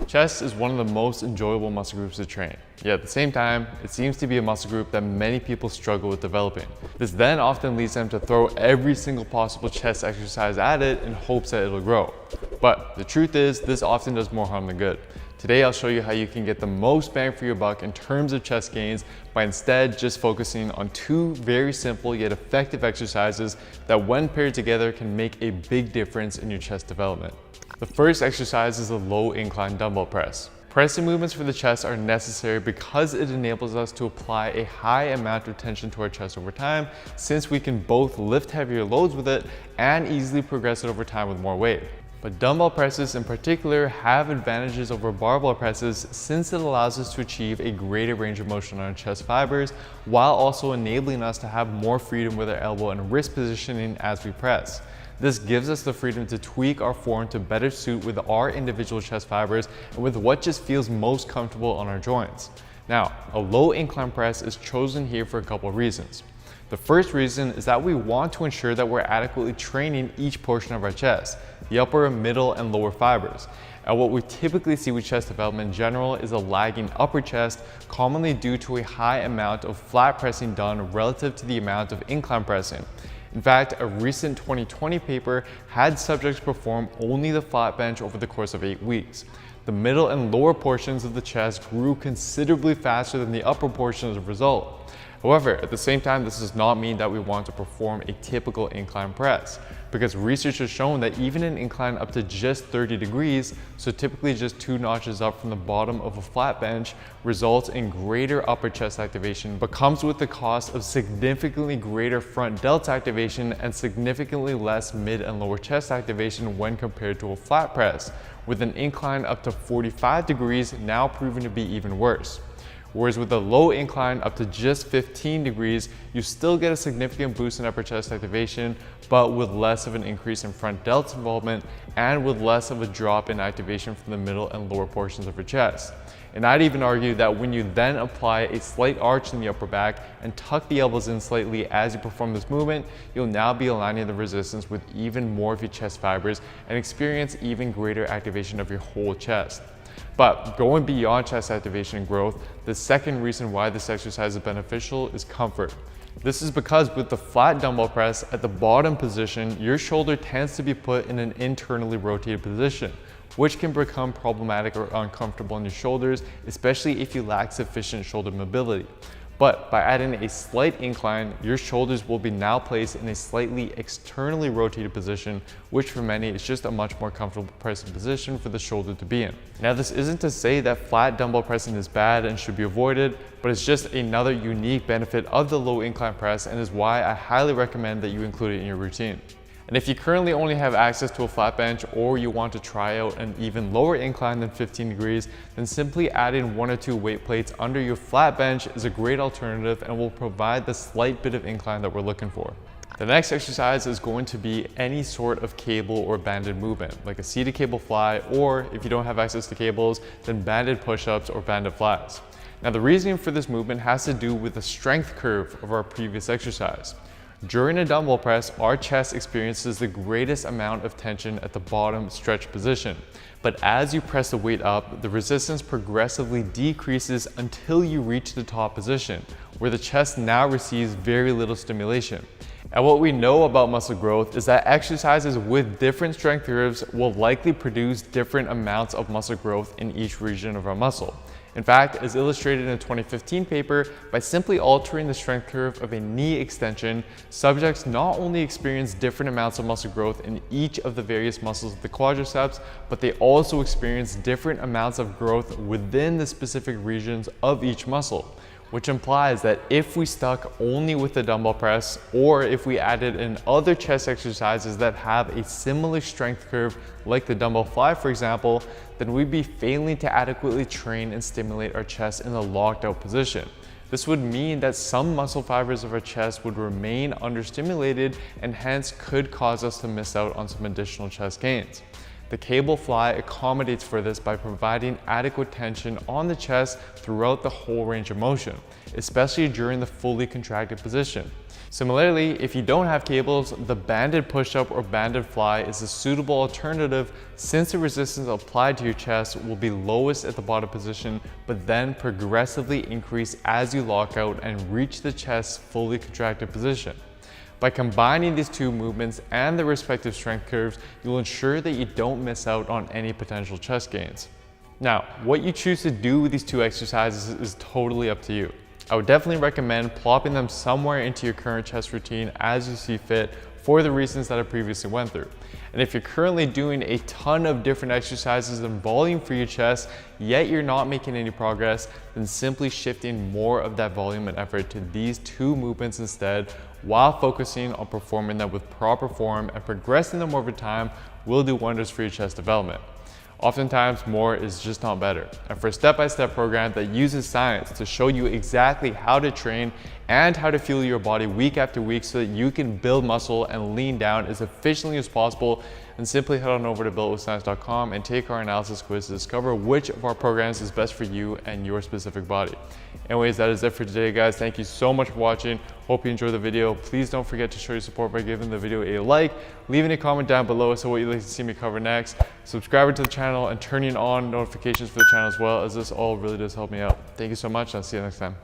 Chest is one of the most enjoyable muscle groups to train, yet at the same time, it seems to be a muscle group that many people struggle with developing. This then often leads them to throw every single possible chest exercise at it in hopes that it'll grow. But the truth is, this often does more harm than good. Today, I'll show you how you can get the most bang for your buck in terms of chest gains by instead just focusing on two very simple yet effective exercises that when paired together can make a big difference in your chest development. The first exercise is the low incline dumbbell press. Pressing movements for the chest are necessary because it enables us to apply a high amount of tension to our chest over time, since we can both lift heavier loads with it and easily progress it over time with more weight. But dumbbell presses in particular have advantages over barbell presses since it allows us to achieve a greater range of motion on our chest fibers while also enabling us to have more freedom with our elbow and wrist positioning as we press. This gives us the freedom to tweak our form to better suit with our individual chest fibers and with what just feels most comfortable on our joints. Now, a low incline press is chosen here for a couple of reasons. The first reason is that we want to ensure that we're adequately training each portion of our chest, the upper, middle, and lower fibers. And what we typically see with chest development in general is a lagging upper chest, commonly due to a high amount of flat pressing done relative to the amount of incline pressing. In fact, a recent 2020 paper had subjects perform only the flat bench over the course of 8 weeks. The middle and lower portions of the chest grew considerably faster than the upper portion as a result. However, at the same time, this does not mean that we want to perform a typical incline press, because research has shown that even an incline up to just 30 degrees, so typically just 2 notches up from the bottom of a flat bench, results in greater upper chest activation, but comes with the cost of significantly greater front delts activation and significantly less mid and lower chest activation when compared to a flat press, with an incline up to 45 degrees now proven to be even worse. Whereas with a low incline up to just 15 degrees, you still get a significant boost in upper chest activation, but with less of an increase in front delts involvement and with less of a drop in activation from the middle and lower portions of your chest. And I'd even argue that when you then apply a slight arch in the upper back and tuck the elbows in slightly as you perform this movement, you'll now be aligning the resistance with even more of your chest fibers and experience even greater activation of your whole chest. But going beyond chest activation and growth, the second reason why this exercise is beneficial is comfort. This is because with the flat dumbbell press at the bottom position, your shoulder tends to be put in an internally rotated position, which can become problematic or uncomfortable on your shoulders, especially if you lack sufficient shoulder mobility. But by adding a slight incline, your shoulders will be now placed in a slightly externally rotated position, which for many is just a much more comfortable pressing position for the shoulder to be in. Now, this isn't to say that flat dumbbell pressing is bad and should be avoided, but it's just another unique benefit of the low incline press and is why I highly recommend that you include it in your routine. And if you currently only have access to a flat bench or you want to try out an even lower incline than 15 degrees, then simply adding 1 or 2 weight plates under your flat bench is a great alternative and will provide the slight bit of incline that we're looking for. The next exercise is going to be any sort of cable or banded movement, like a seated cable fly, or if you don't have access to cables, then banded push-ups or banded flies. Now, the reasoning for this movement has to do with the strength curve of our previous exercise. During a dumbbell press, our chest experiences the greatest amount of tension at the bottom stretch position. But as you press the weight up, the resistance progressively decreases until you reach the top position, where the chest now receives very little stimulation. And what we know about muscle growth is that exercises with different strength curves will likely produce different amounts of muscle growth in each region of our muscle. In fact, as illustrated in a 2015 paper, by simply altering the strength curve of a knee extension, subjects not only experience different amounts of muscle growth in each of the various muscles of the quadriceps, but they also experience different amounts of growth within the specific regions of each muscle, which implies that if we stuck only with the dumbbell press, or if we added in other chest exercises that have a similar strength curve like the dumbbell fly, for example, then we'd be failing to adequately train and stimulate our chest in a locked out position. This would mean that some muscle fibers of our chest would remain understimulated and hence could cause us to miss out on some additional chest gains. The cable fly accommodates for this by providing adequate tension on the chest throughout the whole range of motion, especially during the fully contracted position. Similarly, if you don't have cables, the banded push-up or banded fly is a suitable alternative since the resistance applied to your chest will be lowest at the bottom position, but then progressively increase as you lock out and reach the chest's fully contracted position. By combining these two movements and the respective strength curves, you'll ensure that you don't miss out on any potential chest gains. Now, what you choose to do with these two exercises is totally up to you. I would definitely recommend plopping them somewhere into your current chest routine as you see fit for the reasons that I previously went through. And if you're currently doing a ton of different exercises and volume for your chest, yet you're not making any progress, then simply shifting more of that volume and effort to these two movements instead, while focusing on performing them with proper form and progressing them over time will do wonders for your chest development. Oftentimes, more is just not better. And for a step-by-step program that uses science to show you exactly how to train and how to fuel your body week after week so that you can build muscle and lean down as efficiently as possible, and simply head on over to builtwithscience.com and take our analysis quiz to discover which of our programs is best for you and your specific body. Anyways, that is it for today, guys. Thank you so much for watching. Hope you enjoyed the video. Please don't forget to show your support by giving the video a like, leaving a comment down below as to what you'd like to see me cover next, subscribing to the channel, and turning on notifications for the channel as well, as this all really does help me out. Thank you so much, and I'll see you next time.